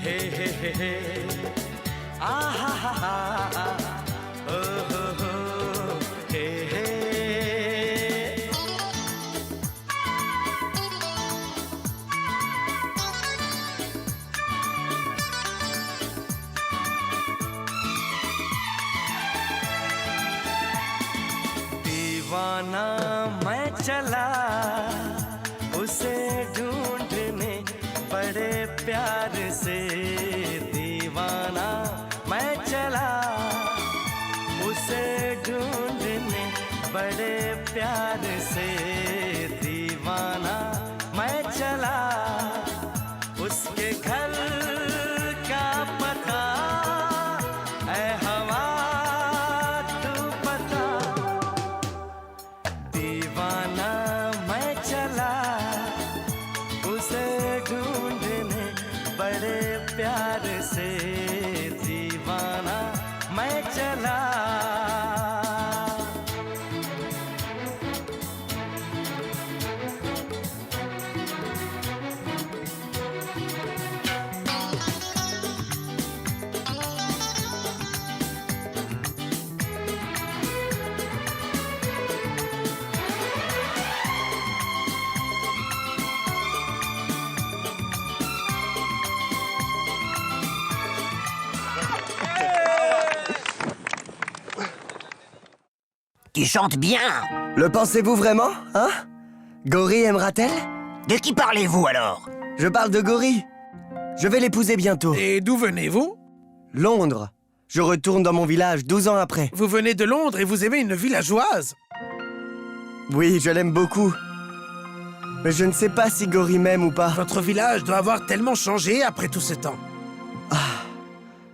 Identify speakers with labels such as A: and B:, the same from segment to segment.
A: हे आ हा ओ हो हे दीवाना मैं चला उसे ढूंढने बड़े प्यार से दीवाना मैं चला उसे ढूंढने बड़े प्यार से दीवाना मैं चला उसके घर का पता ऐ हवा तू पता दीवाना मैं चला उसे ढूंढने बड़े प्यार से दीवाना मैं चला
B: Tu chantes bien.
C: Le pensez-vous vraiment, hein? Gori aimera-t-elle?
B: De qui parlez-vous alors?
C: Je parle de Gori. Je vais l'épouser bientôt.
D: Et d'où venez-vous?
C: Londres. Je retourne dans mon village 12 ans après.
D: Vous venez de Londres et vous aimez une villageoise?
C: Oui, je l'aime beaucoup. Mais je ne sais pas si Gori m'aime ou pas.
D: Votre village doit avoir tellement changé après tout ce temps.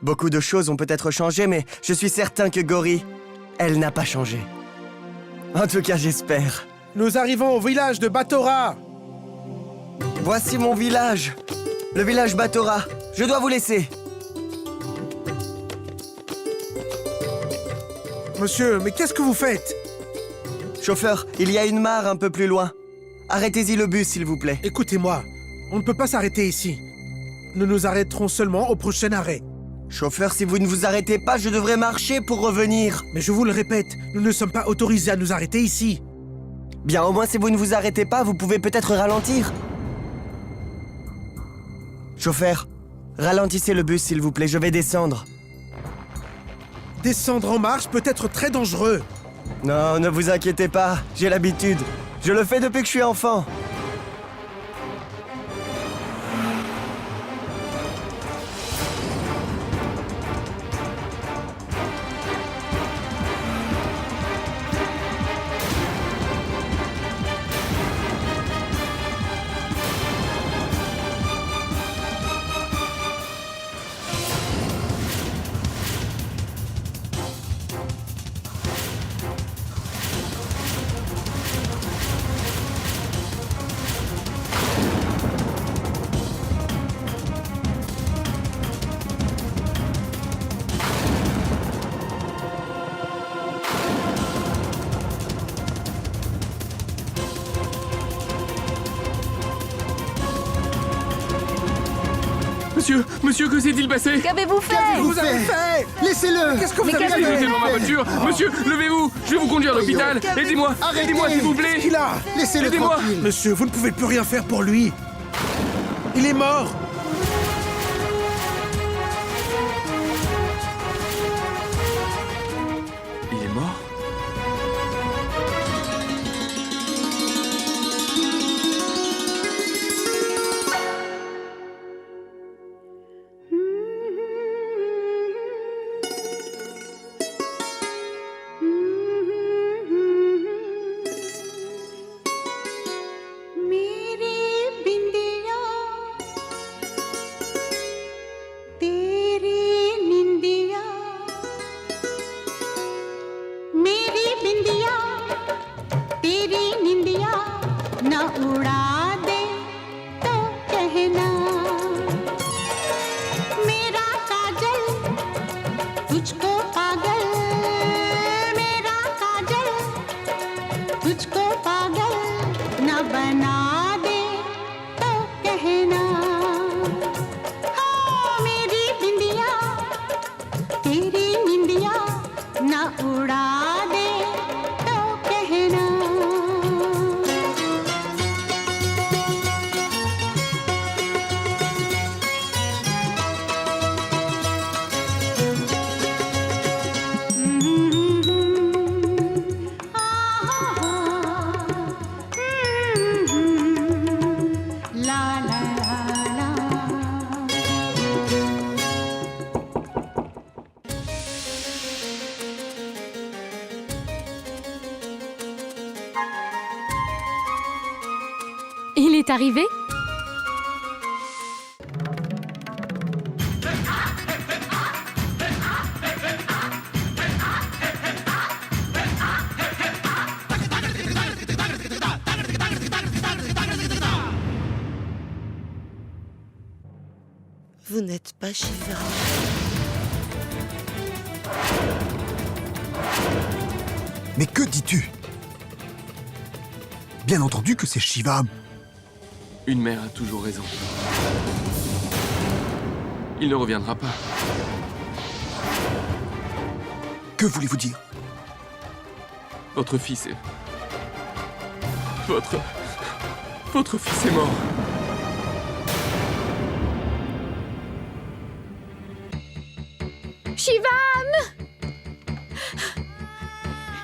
C: Beaucoup de choses ont peut-être changé, mais je suis certain que Gori, elle n'a pas changé. En tout cas, j'espère.
D: Nous arrivons au village de Batora.
C: Voici mon village. Le village Batora. Je dois vous laisser.
D: Monsieur, mais qu'est-ce que vous faites?
C: Chauffeur, il y a une mare un peu plus loin. Arrêtez-y le bus, s'il vous plaît.
D: Écoutez-moi, on ne peut pas s'arrêter ici. Nous nous arrêterons seulement au prochain arrêt.
C: Chauffeur, si vous ne vous arrêtez pas, je devrais marcher pour revenir.
D: Mais je vous le répète, nous ne sommes pas autorisés à nous arrêter ici.
C: Bien, au moins, si vous ne vous arrêtez pas, vous pouvez peut-être ralentir. Chauffeur, ralentissez le bus, s'il vous plaît, je vais descendre.
D: Descendre en marche peut être très dangereux.
C: Non, ne vous inquiétez pas, j'ai l'habitude. Je le fais depuis que je suis enfant.
E: Monsieur, que s'est-il passé?
F: Qu'avez-vous fait?
D: Vous avez fait?
G: Laissez-le!
D: Qu'est-ce que vous
F: Mais
D: avez
F: qu'avez-vous
D: fait?
E: Jetez-moi ma voiture. Monsieur, levez-vous. Je vais vous conduire à l'hôpital. Aidez-moi.
G: Arrêtez.
E: Aidez-moi, s'il vous
D: Qu'est-ce
E: plaît.
D: qu'il a?
G: Laissez-le
E: Aidez-moi.
G: tranquille!
D: Monsieur, vous ne pouvez plus rien faire pour lui. Il est mort.
E: Il est mort?
H: मेरे बिंदिया
F: est arrivé?
G: Vous n'êtes pas Shiva.
H: Mais que dis-tu? Bien entendu que c'est Shivam.
E: Une mère a toujours raison. Il ne reviendra pas.
H: Que voulez-vous dire?
E: Votre fils est... Votre fils est mort.
F: Shivam!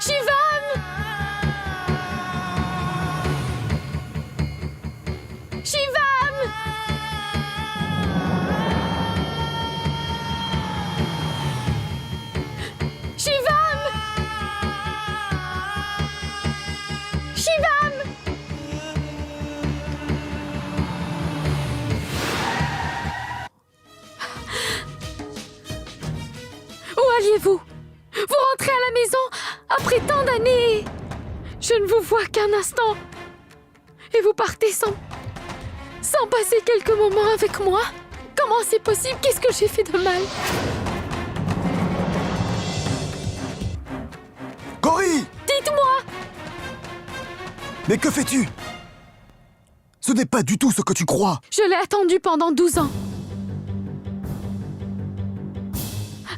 F: Shivam! Shivam! Shivam! Shivam! Où alliez-vous? Vous rentrez à la maison après tant d'années. Je ne vous vois qu'un instant. Et vous partez sans passer quelques moments avec moi? Comment c'est possible? Qu'est-ce que j'ai fait de mal?
H: Gori!
F: Dites-moi!
H: Mais que fais-tu? Ce n'est pas du tout ce que tu crois.
F: Je l'ai attendu pendant 12 ans.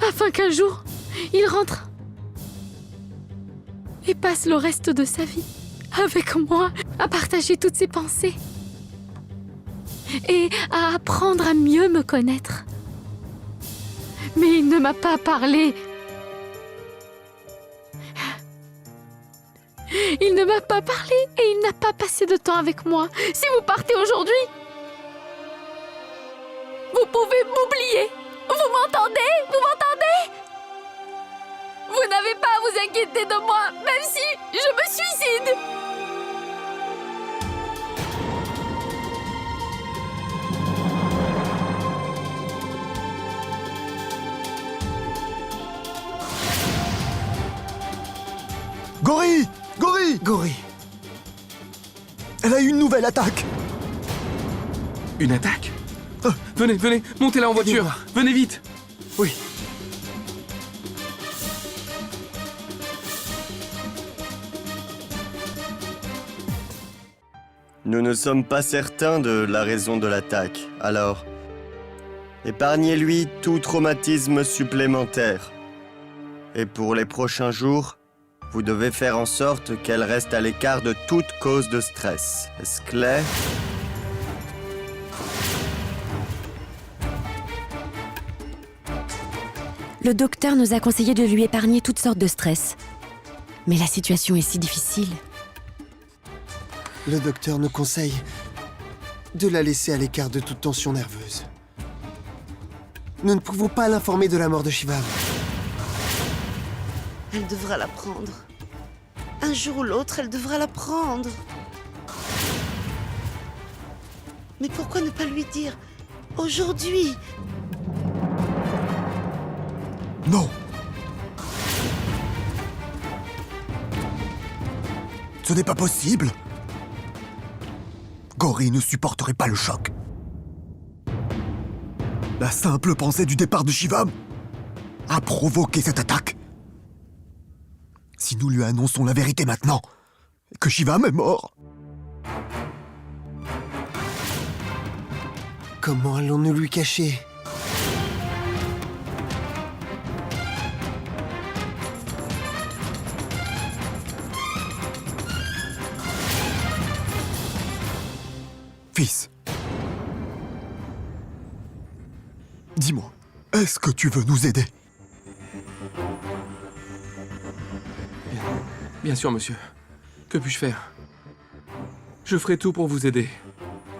F: Afin qu'un jour, il rentre et passe le reste de sa vie avec moi, à partager toutes ses pensées et à apprendre à mieux me connaître. Mais il ne m'a pas parlé. Il ne m'a pas parlé et il n'a pas passé de temps avec moi. Si vous partez aujourd'hui, vous pouvez m'oublier. Vous m'entendez? Vous m'entendez? Vous n'avez pas à vous inquiéter de moi, même si je me suicide.
H: Gori! Gori!
C: Gori,
H: Elle a eu une nouvelle attaque.
E: Une attaque? Venez, venez, montez-la en voiture.
C: Aidez-moi.
E: Venez vite.
C: oui. Nous ne sommes pas certains de la raison de l'attaque, alors épargnez-lui tout traumatisme supplémentaire. Et pour les prochains jours, vous devez faire en sorte qu'elle reste à l'écart de toute cause de stress. Est-ce clair?
I: Le docteur nous a conseillé de lui épargner toutes sortes de stress. Mais la situation est si difficile.
J: Le docteur nous conseille de la laisser à l'écart de toute tension nerveuse. Nous ne pouvons pas l'informer de la mort de Shivam.
G: Elle devra l'apprendre. Un jour ou l'autre, elle devra l'apprendre. Mais pourquoi ne pas lui dire aujourd'hui?
H: Non. Ce n'est pas possible. Gori ne supporterait pas le choc. La simple pensée du départ de Shivam a provoqué cette attaque. Si nous lui annonçons la vérité maintenant, que Shivam est mort,
J: Comment allons-nous lui cacher?
H: fils, dis-moi, est-ce que tu veux nous aider?
E: Bien sûr, monsieur. Que puis-je faire? Je ferai tout pour vous aider.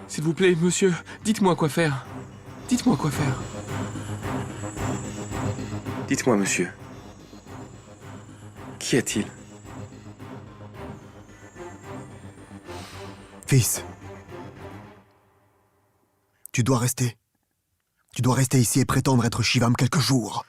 E: S'il vous plaît, monsieur, dites-moi quoi faire. Dites-moi quoi faire. Dites-moi, monsieur. Qu'y a-t-il?
H: Fils, Tu dois rester. Tu dois rester ici et prétendre être Shivam quelques jours.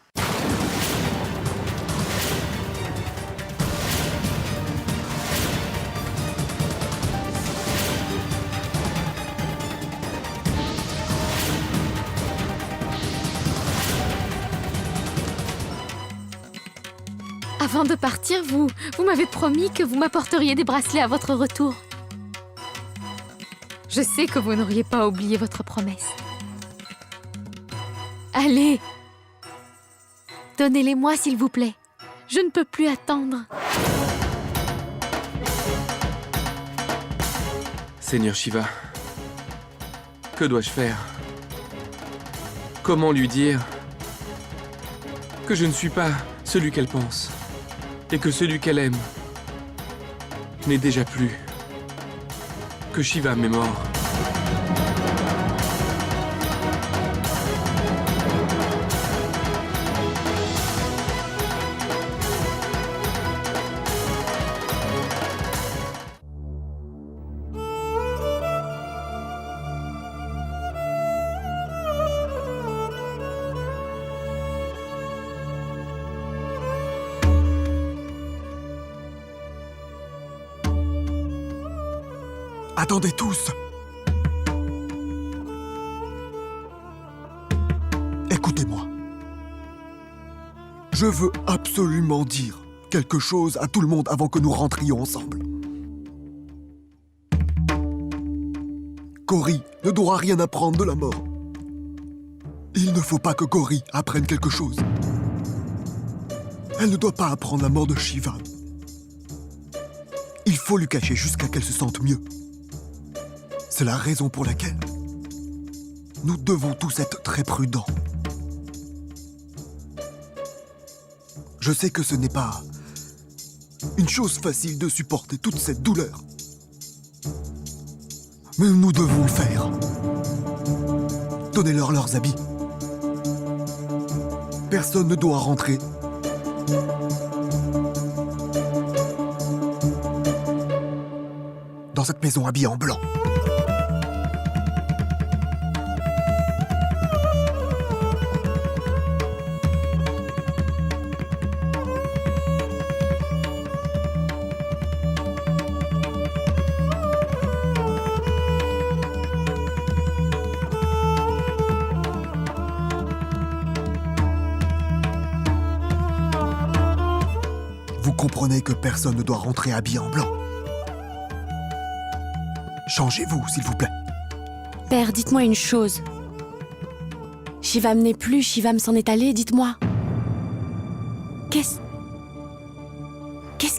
F: Avant de partir, vous m'avez promis que vous m'apporteriez des bracelets à votre retour. Je sais que vous n'auriez pas oublié votre promesse. Allez, donnez-les-moi s'il vous plaît. Je ne peux plus attendre.
E: Seigneur Shiva, que dois-je faire? Comment lui dire que je ne suis pas celui qu'elle pense et que celui qu'elle aime n'est déjà plus, que Shiva m'est mort?
H: Attendez tous! Écoutez-moi. Je veux absolument dire quelque chose à tout le monde avant que nous rentrions ensemble. Gori ne doit rien apprendre de la mort. Il ne faut pas que Gori apprenne quelque chose. Elle ne doit pas apprendre la mort de Shiva. Il faut lui cacher jusqu'à qu'elle se sente mieux. C'est la raison pour laquelle nous devons tous être très prudents. Je sais que ce n'est pas une chose facile de supporter toute cette douleur. Mais nous devons le faire. Donnez-leur leurs habits. Personne ne doit rentrer. Dans cette maison habillée en blanc. Vous comprenez que personne ne doit rentrer habillé en blanc. Changez-vous, s'il vous plaît.
I: Père, dites-moi une chose. Shivam n'est plus, Shivam s'en est allé, dites-moi. Qu'est-ce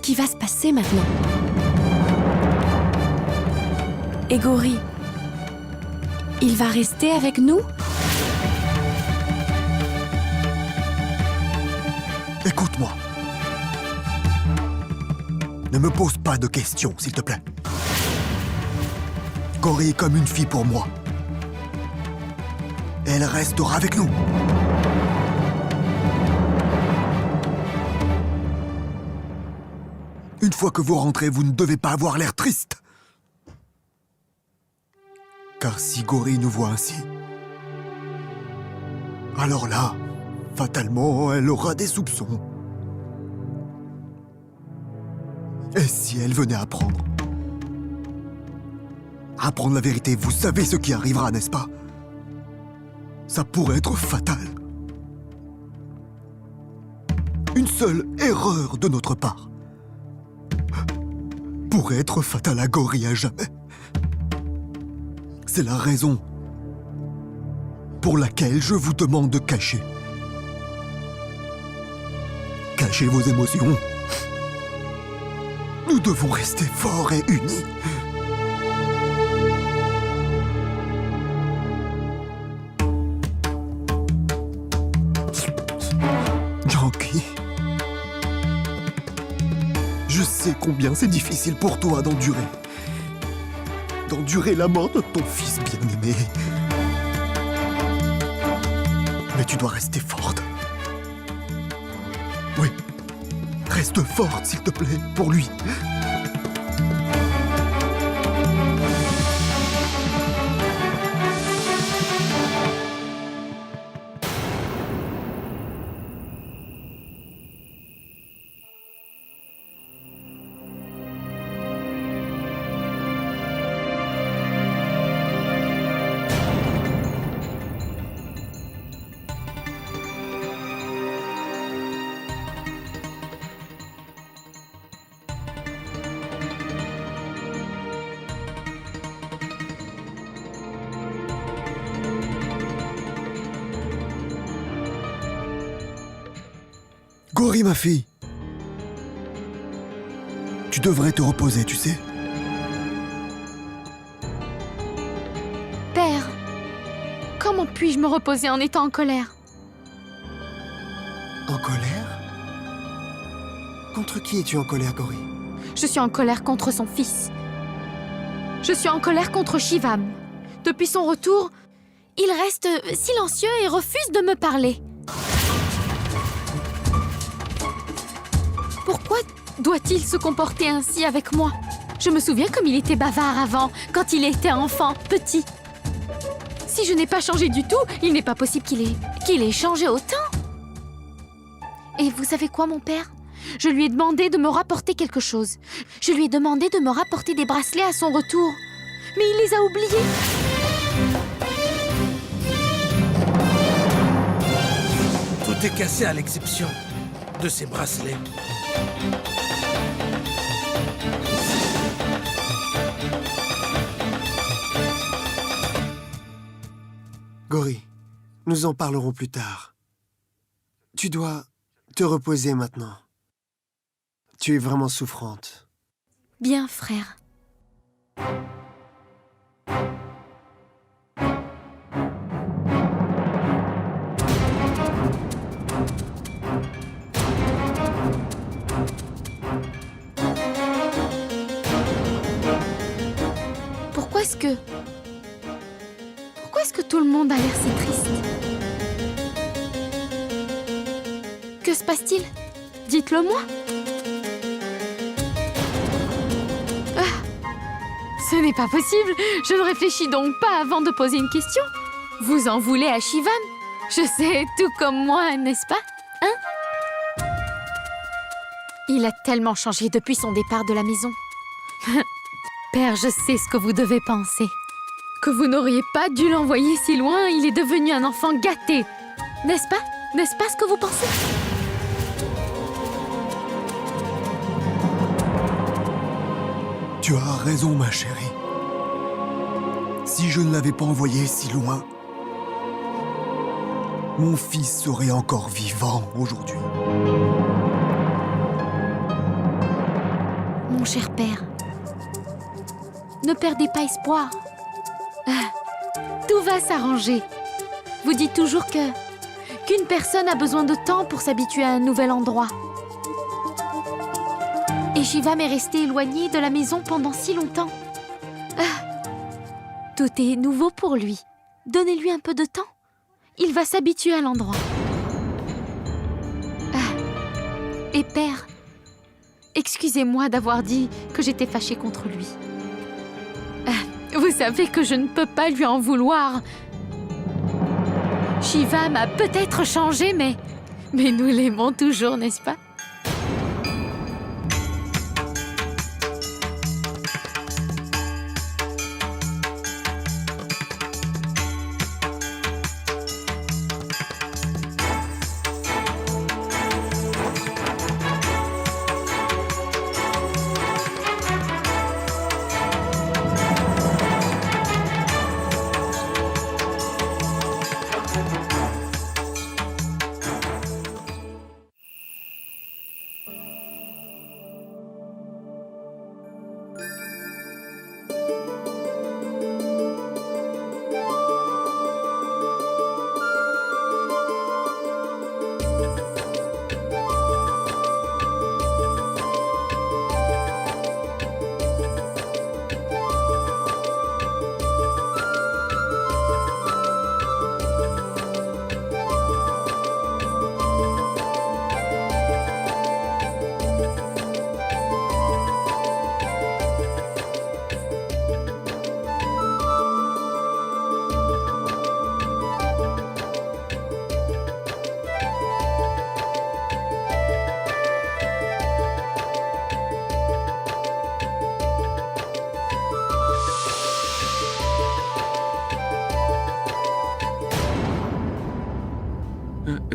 I: qui va se passer maintenant? Et Gori, il va rester avec nous?
H: Écoute-moi. Ne me pose pas de questions, s'il te plaît. Gori est comme une fille pour moi. Elle restera avec nous. Une fois que vous rentrez, vous ne devez pas avoir l'air triste. Car si Gori nous voit ainsi, alors là, fatalement, elle aura des soupçons. Et si elle venait apprendre la vérité, vous savez ce qui arrivera, n'est-ce pas? Ça pourrait être fatal. Une seule erreur de notre part pourrait être fatale à Gori à jamais. C'est la raison pour laquelle je vous demande de cacher. Cachez vos émotions. Nous devons rester forts et unis. Janki, je sais combien c'est difficile pour toi d'endurer la mort de ton fils bien-aimé. Mais tu dois rester forte. Oui, reste forte, s'il te plaît, pour lui. Gori, ma fille. Tu devrais te reposer, tu sais.
F: Père, comment puis-je me reposer en étant en colère?
J: En colère? Contre qui es-tu en colère, Gori?
F: Je suis en colère contre son fils. Je suis en colère contre Shivam. Depuis son retour, il reste silencieux et refuse de me parler. Pourquoi doit-il se comporter ainsi avec moi? Je me souviens comme il était bavard avant, quand il était enfant, petit. Si je n'ai pas changé du tout, il n'est pas possible qu'il ait changé autant. Et vous savez quoi, mon père? Je lui ai demandé de me rapporter quelque chose. Je lui ai demandé de me rapporter des bracelets à son retour. Mais il les a oubliés.
D: Tout est cassé à l'exception de ces bracelets.
J: Gori, nous en parlerons plus tard. Tu dois te reposer maintenant. Tu es vraiment souffrante.
F: Bien, frère. Pourquoi est-ce que tout le monde a l'air si triste? Que se passe-t-il? Dites-le moi. Ce n'est pas possible. Je ne réfléchis donc pas avant de poser une question. Vous en voulez à Shivam? Je sais, tout comme moi, n'est-ce pas? Hein? Il a tellement changé depuis son départ de la maison. Père, je sais ce que vous devez penser. Que vous n'auriez pas dû l'envoyer si loin, il est devenu un enfant gâté. N'est-ce pas? N'est-ce pas ce que vous pensez?
H: Tu as raison, ma chérie. Si je ne l'avais pas envoyé si loin, mon fils serait encore vivant aujourd'hui.
F: Mon cher père, ne perdez pas espoir. Tout va s'arranger. Vous dites toujours qu'une personne a besoin de temps pour s'habituer à un nouvel endroit. Et Shivam est resté éloigné de la maison pendant si longtemps. Tout est nouveau pour lui. Donnez-lui un peu de temps. Il va s'habituer à l'endroit. Et père, excusez-moi d'avoir dit que j'étais fâchée contre lui. Vous savez que je ne peux pas lui en vouloir. Shivam a peut-être changé, mais nous l'aimons toujours, n'est-ce pas?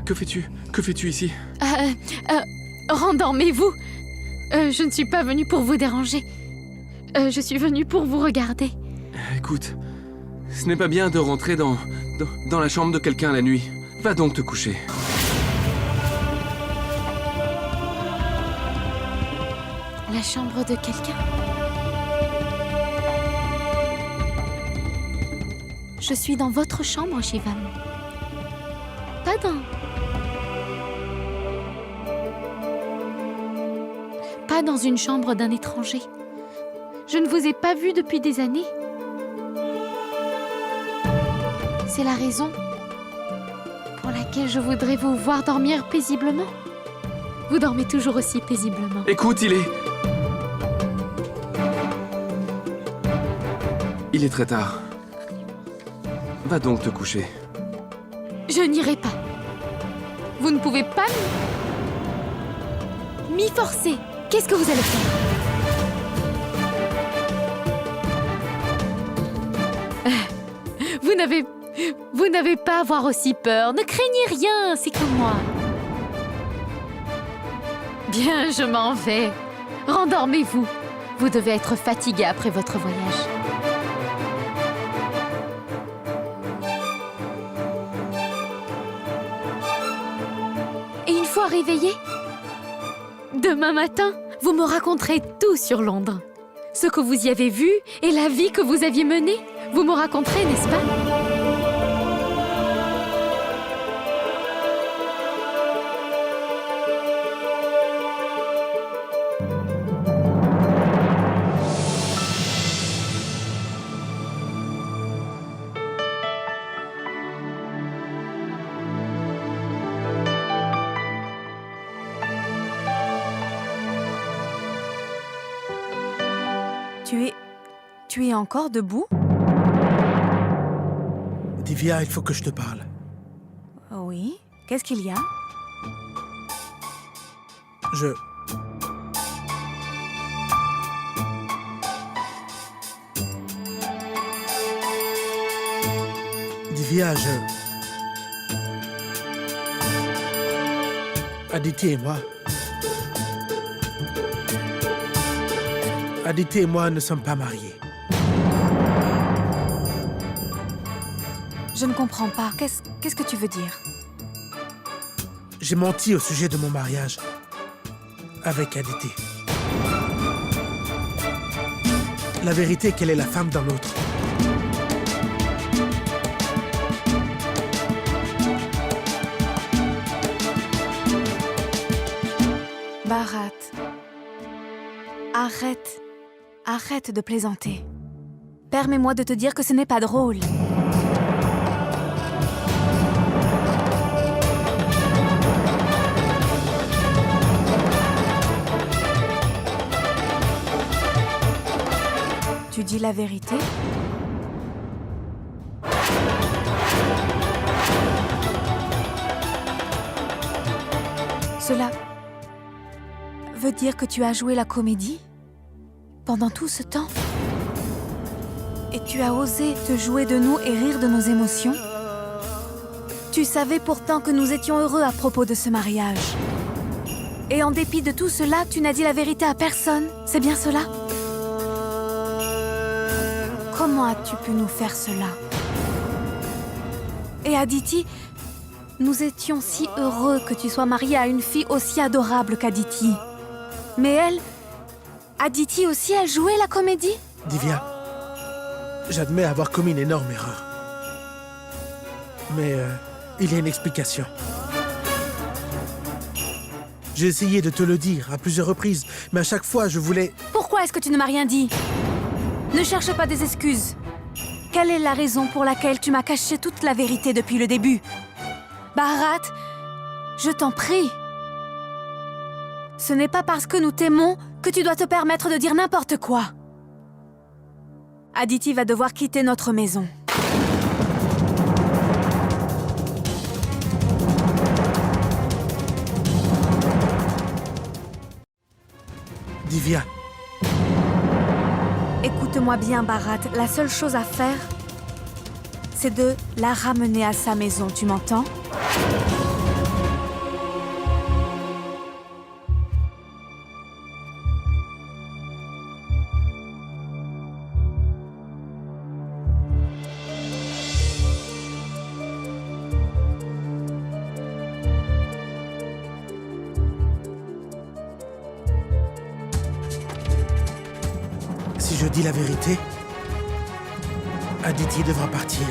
E: Que fais-tu? Que fais-tu ici?
F: Rendormez-vous. Je ne suis pas venue pour vous déranger. Je suis venue pour vous regarder.
E: Écoute, ce n'est pas bien de rentrer dans la chambre de quelqu'un la nuit. Va donc te coucher.
F: la chambre de quelqu'un. Je suis dans votre chambre, Shivam. Pas dans une chambre d'un étranger. Je ne vous ai pas vu depuis des années. C'est la raison pour laquelle je voudrais vous voir dormir paisiblement. Vous dormez toujours aussi paisiblement.
E: Écoute, il est très tard. Va donc te coucher.
F: Je n'irai pas. Vous ne pouvez pas m'y forcer. Qu'est-ce que vous allez faire? Vous n'avez pas à avoir aussi peur. Ne craignez rien, c'est comme moi. Bien, je m'en vais. Rendormez-vous. Vous devez être fatigué après votre voyage. Et une fois réveillé, demain matin, vous me raconterez tout sur Londres. Ce que vous y avez vu et la vie que vous aviez menée. Vous me raconterez, n'est-ce pas?
I: Tu es encore debout?
D: Divya, il faut que je te parle.
I: Oui. Qu'est-ce qu'il y a?
D: Divya, Aditi et moi... Aditi et moi ne sommes pas mariés.
I: Je ne comprends pas. Qu'est-ce que tu veux dire?
D: J'ai menti au sujet de mon mariage avec Aditi. La vérité est qu'elle est la femme d'un autre.
I: Bharat, arrête de plaisanter. Permets-moi de te dire que ce n'est pas drôle. Tu dis la vérité? Cela veut dire que tu as joué la comédie pendant tout ce temps? Et tu as osé te jouer de nous et rire de nos émotions? Tu savais pourtant que nous étions heureux à propos de ce mariage. Et en dépit de tout cela, tu n'as dit la vérité à personne, c'est bien cela? Comment as-tu pu nous faire cela? Et Aditi, nous étions si heureux que tu sois mariée à une fille aussi adorable qu'Aditi. Mais elle, Aditi aussi a joué la comédie?
D: Divya, j'admets avoir commis une énorme erreur. Mais il y a une explication. J'ai essayé de te le dire à plusieurs reprises, mais à chaque fois je voulais...
I: Pourquoi est-ce que tu ne m'as rien dit? Ne cherche pas des excuses. Quelle est la raison pour laquelle tu m'as caché toute la vérité depuis le début? Bharat, je t'en prie. Ce n'est pas parce que nous t'aimons que tu dois te permettre de dire n'importe quoi. Aditi va devoir quitter notre maison.
D: Divya,
I: écoute-moi bien, Bharat. La seule chose à faire, c'est de la ramener à sa maison. Tu m'entends?
D: je dis la vérité, Aditi devra partir.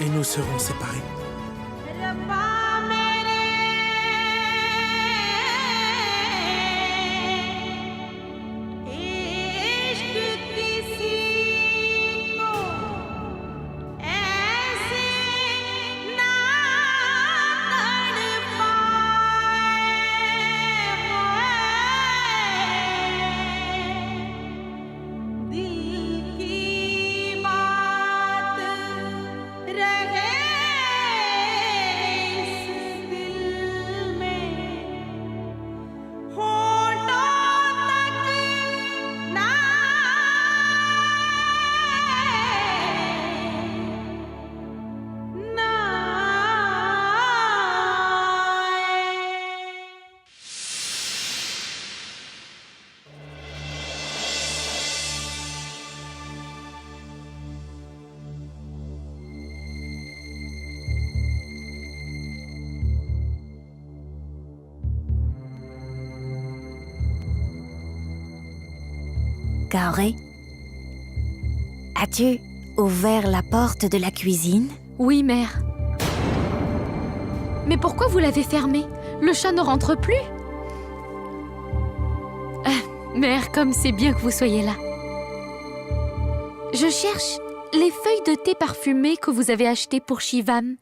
D: Et nous serons séparés.
I: Gauri, as-tu ouvert la porte de la cuisine?
F: Oui, mère. Mais pourquoi vous l'avez fermée? Le chat ne rentre plus? Mère, comme c'est bien que vous soyez là. Je cherche les feuilles de thé parfumées que vous avez achetées pour Shivam.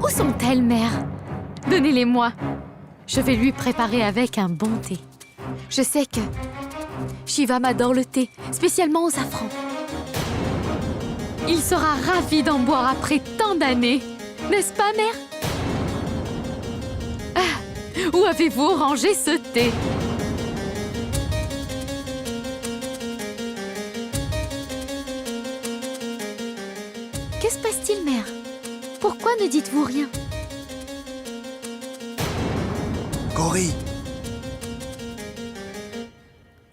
F: Où sont-elles, mère? Donnez-les-moi. Je vais lui préparer avec un bon thé. Je sais que Shivam adore le thé, spécialement au safran. Il sera ravi d'en boire après tant d'années. N'est-ce pas, mère? Où avez-vous rangé ce thé? Que se passe-t-il, mère? Pourquoi ne dites-vous rien?
H: Gauri!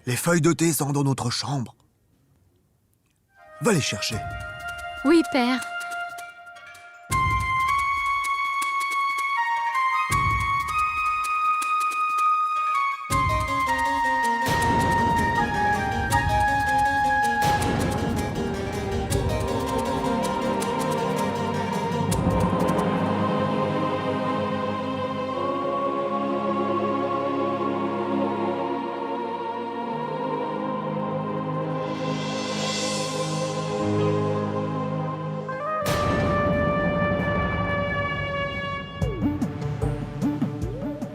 H: Les feuilles de thé sont dans notre chambre. Va les chercher.
F: Oui, père.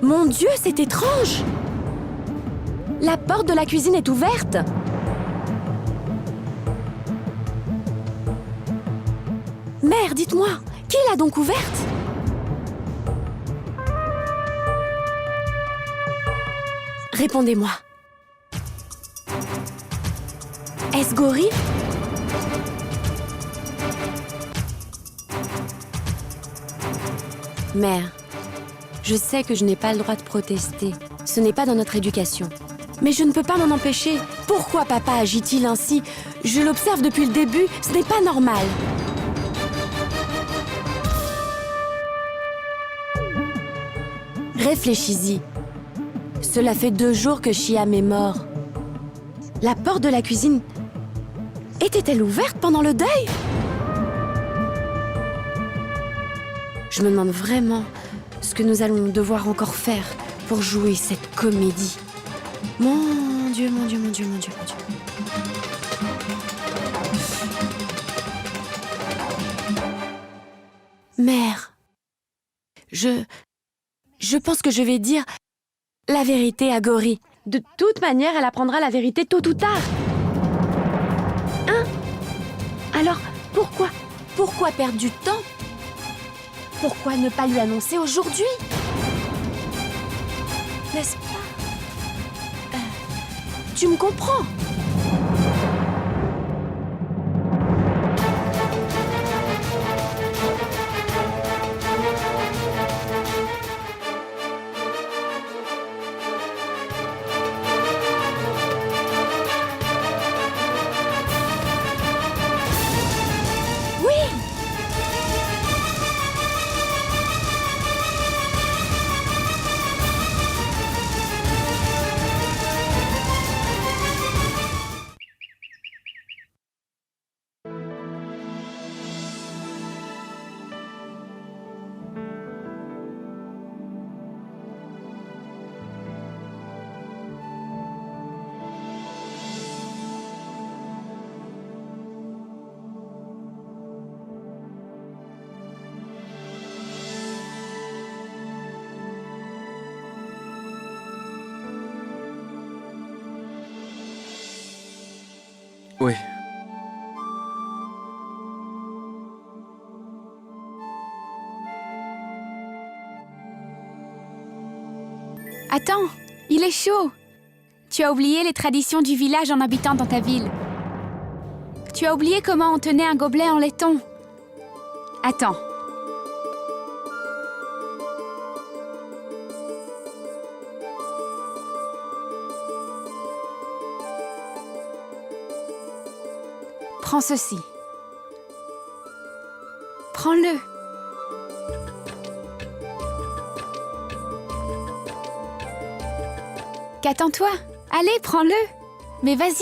K: Mon Dieu, c'est étrange! La porte de la cuisine est ouverte. Mère, dites-moi, qui l'a donc ouverte? Répondez-moi. Est-ce Gauri? Mère, je sais que je n'ai pas le droit de protester. Ce n'est pas dans notre éducation. Mais je ne peux pas m'en empêcher. Pourquoi papa agit-il ainsi? Je l'observe depuis le début, ce n'est pas normal. Réfléchis-y. Cela fait 2 jours que Shivam est mort. La porte de la cuisine était-elle ouverte pendant le deuil? Je me demande vraiment ce que nous allons devoir encore faire pour jouer cette comédie. Mon Dieu, mon Dieu, mon Dieu, mon Dieu, mon Dieu. Mère, je pense que je vais dire la vérité à Gauri. De toute manière, elle apprendra la vérité tôt ou tard. Hein? Alors, pourquoi perdre du temps? Pourquoi ne pas lui annoncer aujourd'hui? N'est-ce pas? Tu me comprends?
I: Attends, il est chaud. Tu as oublié les traditions du village en habitant dans ta ville. Tu as oublié comment on tenait un gobelet en laiton. Attends. Prends ceci. Prends-le. Qu'attends-toi? Allez, prends-le. Mais vas-y.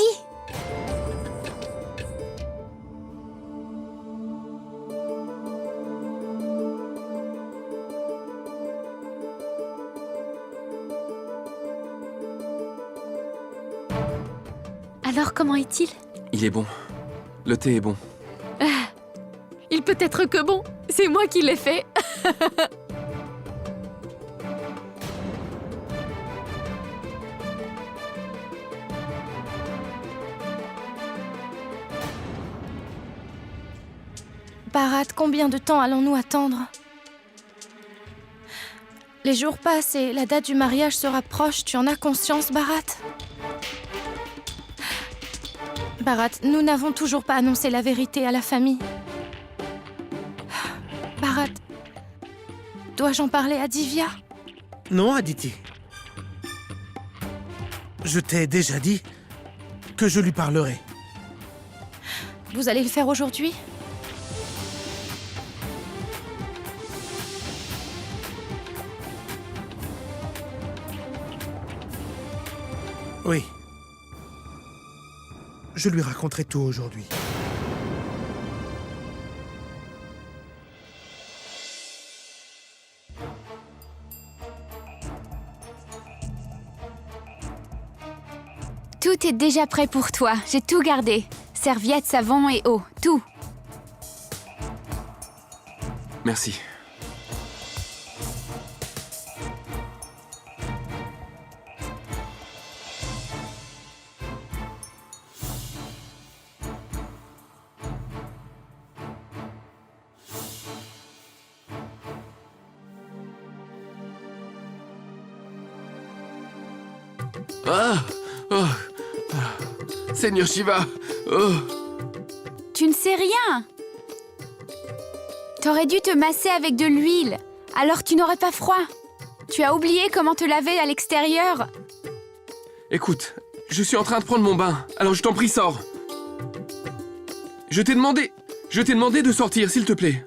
F: Alors, comment est-il?
E: Il est bon. Le thé est bon.
F: Il peut être que bon. C'est moi qui l'ai fait.
L: Bharat, combien de temps allons-nous attendre? Les jours passent et la date du mariage se rapproche. Tu en as conscience, Bharat? Bharat, nous n'avons toujours pas annoncé la vérité à la famille. Bharat, dois-je en parler à Divya?
D: Non, Aditi. Je t'ai déjà dit que je lui parlerai.
L: Vous allez le faire aujourd'hui?
D: Oui. Je lui raconterai tout aujourd'hui.
I: Tout est déjà prêt pour toi. J'ai tout gardé. Serviettes, savon et eau. Tout.
E: Merci. Ah, oh, ah. Seigneur Shiva, oh.
I: Tu ne sais rien. T'aurais dû te masser avec de l'huile. Alors tu n'aurais pas froid. Tu as oublié comment te laver à l'extérieur.
E: Écoute, je suis en train de prendre mon bain, alors je t'en prie, sors. Je t'ai demandé de sortir, s'il te plaît.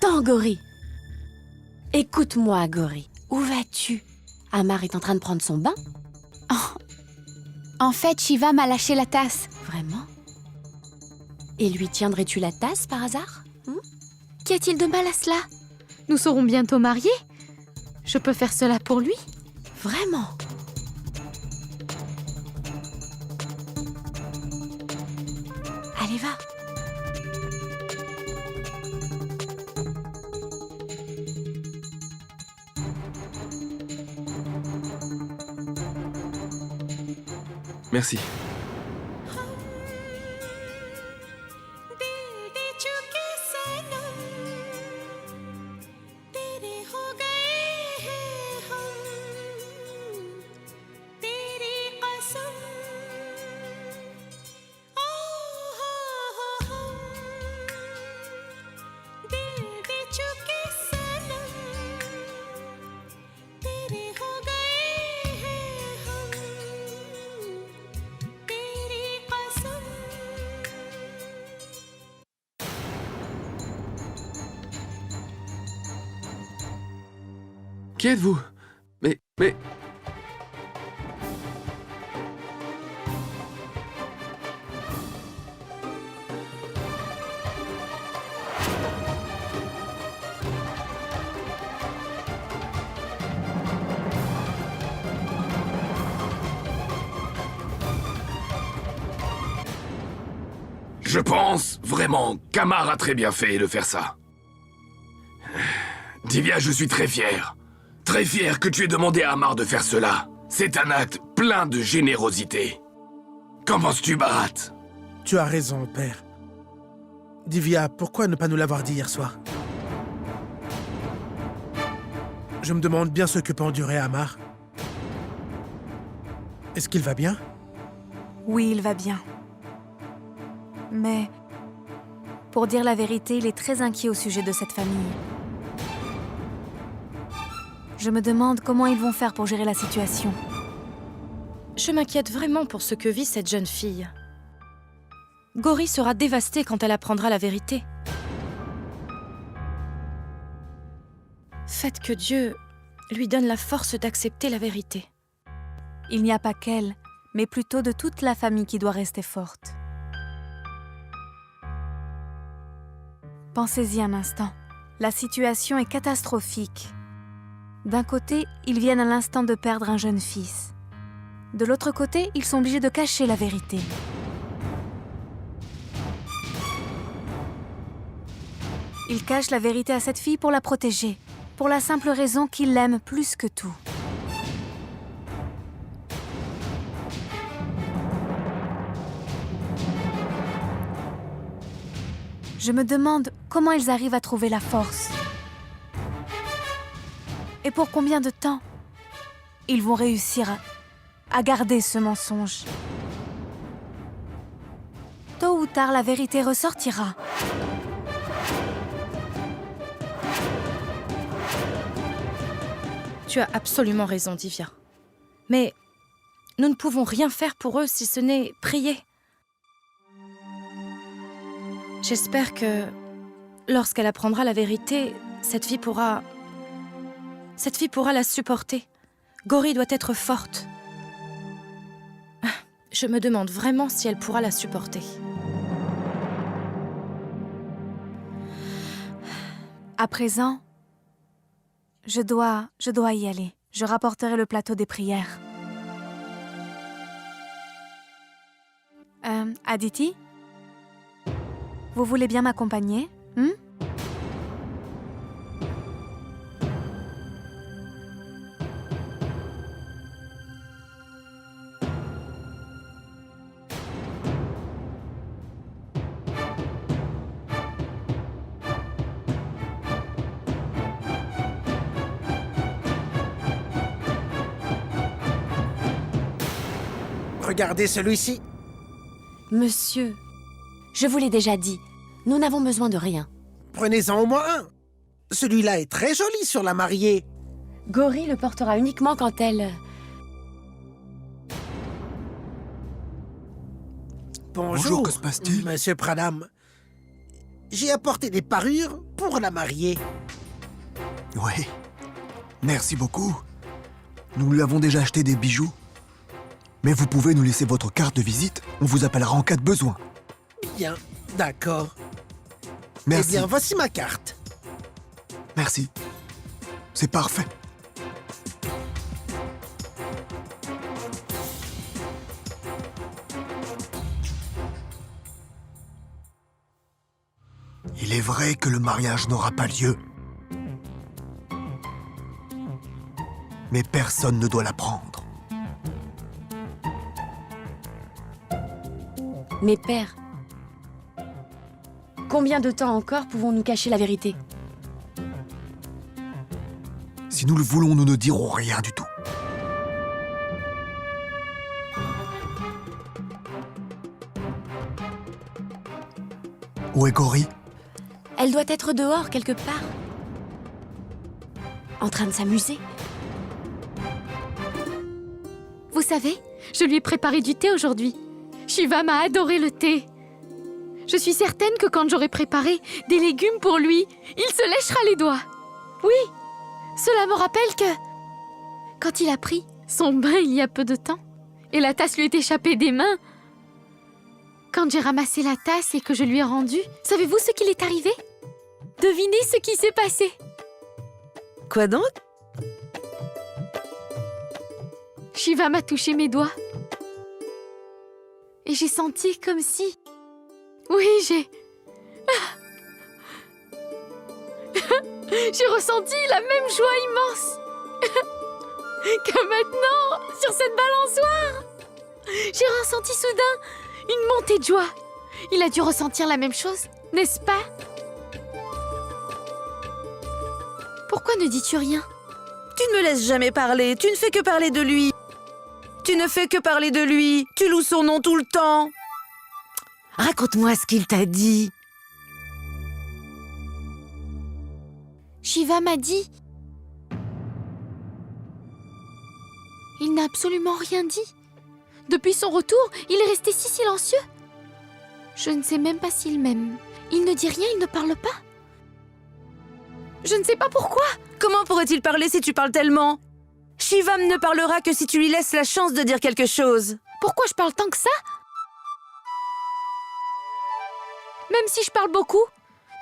K: Attends, Gauri. Écoute-moi, Gauri. Où vas-tu? Amar est en train de prendre son bain?
I: En fait, Shiva m'a lâché la tasse.
K: Vraiment? Et lui tiendrais-tu la tasse par hasard?
F: Qu'y a-t-il de mal à cela? Nous serons bientôt mariés. Je peux faire cela pour lui.
K: Vraiment? Allez, va.
E: Merci. Qui êtes-vous? Mais...
M: Je pense vraiment qu'Amar a très bien fait de faire ça. Divya, je suis très fier. Très fier que tu aies demandé à Amar de faire cela. C'est un acte plein de générosité. Qu'en penses-tu, Bharat?
D: Tu as raison, père. Divya, pourquoi ne pas nous l'avoir dit hier soir? Je me demande bien ce que peut endurer Amar. Est-ce qu'il va bien?
I: Oui, il va bien. Mais, pour dire la vérité, il est très inquiet au sujet de cette famille. Je me demande comment ils vont faire pour gérer la situation.
L: Je m'inquiète vraiment pour ce que vit cette jeune fille. Gauri sera dévastée quand elle apprendra la vérité. Faites que Dieu lui donne la force d'accepter la vérité.
I: Il n'y a pas qu'elle, mais plutôt de toute la famille qui doit rester forte. Pensez-y un instant. La situation est catastrophique. D'un côté, ils viennent à l'instant de perdre un jeune fils. De l'autre côté, ils sont obligés de cacher la vérité. Ils cachent la vérité à cette fille pour la protéger, pour la simple raison qu'ils l'aiment plus que tout. Je me demande comment ils arrivent à trouver la force. Et pour combien de temps ils vont réussir à garder ce mensonge. Tôt ou tard, la vérité ressortira.
L: Tu as absolument raison, Divya. Mais nous ne pouvons rien faire pour eux si ce n'est prier. J'espère que, lorsqu'elle apprendra la vérité, cette fille pourra la supporter. Gauri doit être forte. Je me demande vraiment si elle pourra la supporter.
I: À présent, je dois y aller. Je rapporterai le plateau des prières. Aditi? Vous voulez bien m'accompagner?
D: Regardez celui-ci.
K: Monsieur, je vous l'ai déjà dit, nous n'avons besoin de rien.
D: Prenez-en au moins un. Celui-là est très joli sur la mariée.
K: Gauri le portera uniquement quand elle...
D: Bonjour,
H: que se passe-t-il?
D: Monsieur Pranam. J'ai apporté des parures pour la mariée.
H: Oui. Merci beaucoup. Nous lui avons déjà acheté des bijoux. Mais vous pouvez nous laisser votre carte de visite. On vous appellera en cas de besoin.
D: Bien, d'accord.
H: Merci.
D: Eh bien, voici ma carte.
H: Merci. C'est parfait. Il est vrai que le mariage n'aura pas lieu. Mais personne ne doit l'apprendre.
K: Mais père, combien de temps encore pouvons-nous cacher la vérité?
H: Si nous le voulons, nous ne dirons rien du tout. Où est Gauri?
K: Elle doit être dehors quelque part. En train de s'amuser.
F: Vous savez, je lui ai préparé du thé aujourd'hui. Shiva m'a adoré le thé. Je suis certaine que quand j'aurai préparé des légumes pour lui, il se lèchera les doigts. Oui, Cela me rappelle que... Quand il a pris son bain il y a peu de temps, et la tasse lui est échappée des mains, quand j'ai ramassé la tasse et que je lui ai rendue, savez-vous ce qu'il est arrivé? Devinez ce qui s'est passé.
G: Quoi donc?
F: Shiva m'a touché mes doigts. Et j'ai senti comme si... Oui, j'ai ressenti la même joie immense que maintenant, sur cette balançoire. J'ai ressenti soudain une montée de joie. Il a dû ressentir la même chose, n'est-ce pas? Pourquoi ne dis-tu rien?
G: Tu ne me laisses jamais parler, tu ne fais que parler de lui. Tu ne fais que parler de lui, tu loues son nom tout le temps. Raconte-moi ce qu'il t'a dit.
F: Shiva m'a dit... Il n'a absolument rien dit. Depuis son retour, il est resté si silencieux. Je ne sais même pas s'il m'aime. Il ne dit rien, il ne parle pas. Je ne sais pas pourquoi.
G: Comment pourrait-il parler si tu parles tellement? Shivam ne parlera que si tu lui laisses la chance de dire quelque chose.
F: Pourquoi je parle tant que ça? Même si je parle beaucoup,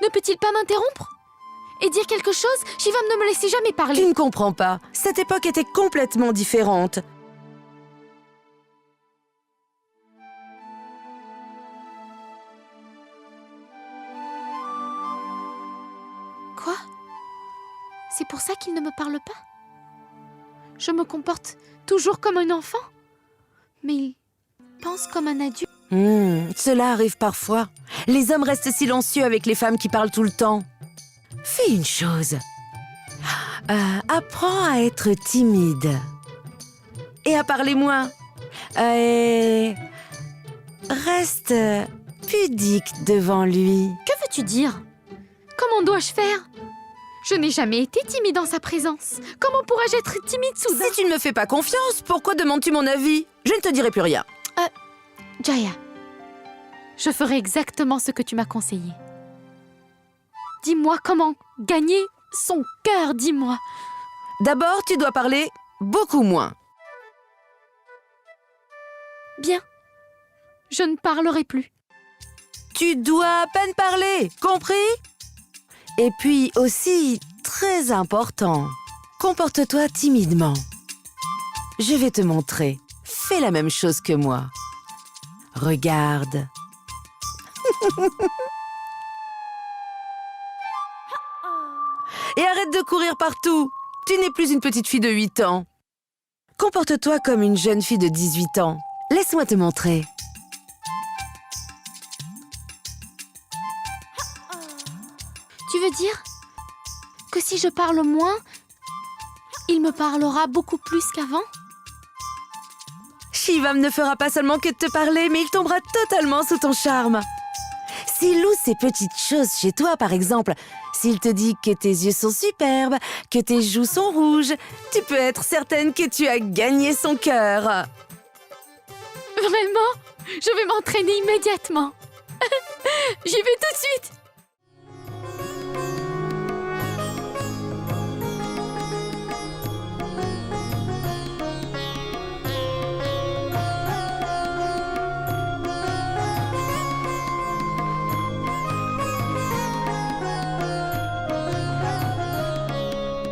F: ne peut-il pas m'interrompre? Et dire quelque chose? Shivam ne me laissait jamais parler.
G: Tu ne comprends pas. Cette époque était complètement différente.
F: Quoi? C'est pour ça qu'il ne me parle pas? Je me comporte toujours comme un enfant, mais il pense comme un adulte.
G: Cela arrive parfois. Les hommes restent silencieux avec les femmes qui parlent tout le temps. Fais une chose. Apprends à être timide. Et à parler moins. Et reste pudique devant lui.
F: Que veux-tu dire? Comment dois-je faire? Je n'ai jamais été timide en sa présence. Comment pourrais-je être timide soudain?
G: Si tu ne me fais pas confiance, pourquoi demandes-tu mon avis? Je ne te dirai plus rien.
F: Jaya, je ferai exactement ce que tu m'as conseillé. Dis-moi comment gagner son cœur, dis-moi.
G: D'abord, tu dois parler beaucoup moins.
F: Bien, je ne parlerai plus.
G: Tu dois à peine parler, compris? Et puis aussi, très important, comporte-toi timidement. Je vais te montrer. Fais la même chose que moi. Regarde. Et arrête de courir partout. Tu n'es plus une petite fille de 8 ans. Comporte-toi comme une jeune fille de 18 ans. Laisse-moi te montrer.
F: Tu veux dire que si je parle moins, il me parlera beaucoup plus qu'avant?
G: Shivam ne fera pas seulement que de te parler, mais il tombera totalement sous ton charme. S'il loue ces petites choses chez toi, par exemple, s'il te dit que tes yeux sont superbes, que tes joues sont rouges, tu peux être certaine que tu as gagné son cœur.
F: Vraiment? Je vais m'entraîner immédiatement. J'y vais tout de suite.